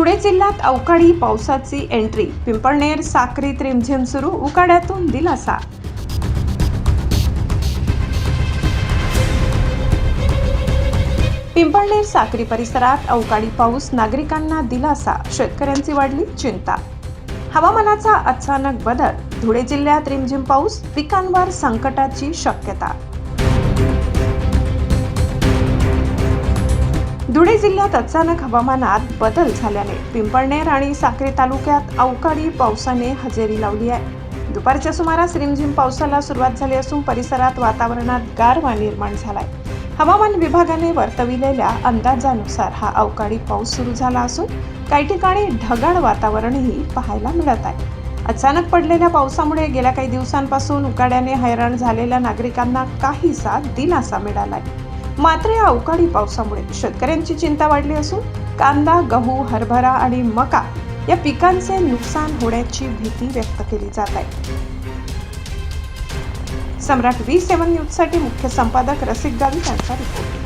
धुळे जिल्ह्यात अवकाळी पावसाची एंट्री, पिंपळनेर साक्रीत रिमझिम सुरू, उकाड्यातून दिलासा। पिंपळनेर साक्री परिसरात अवकाळी पाऊस, नागरिकांना दिलासा, शेतकऱ्यांची वाढली चिंता। हवामानाचा अचानक बदल, धुळे जिल्ह्यात रिमझिम पाऊस, पिकांवर संकटाची शक्यता। धुळे जिल्ह्यात अचानक हवामानात बदल झाल्याने पिंपळनेर आणि साक्री तालुक्यात अवकाळी पावसाने हजेरी लावली आहे। दुपारच्या सुमारास रिमझिम पावसाला सुरुवात झाली असून परिसरात वातावरणात गारवा निर्माण झालाय। हवामान विभागाने वर्तविलेल्या अंदाजानुसार हा अवकाळी पाऊस सुरू झाला असून काही ठिकाणी ढगाळ वातावरणही पाहायला मिळत आहे। अचानक पडलेल्या पावसामुळे गेल्या काही दिवसांपासून उकाड्याने हैराण झालेल्या नागरिकांना काहीसा दिलासा मिळालाय। मात्र या अवकाळी पावसामुळे शेतकऱ्यांची चिंता वाढली असून कांदा, गहू, हरभरा आणि मका या पिकांचे नुकसान होण्याची भीती व्यक्त केली जात आहे। सम्राट V7 न्यूजसाठी मुख्य संपादक रसिक गावी यांचा रिपोर्ट।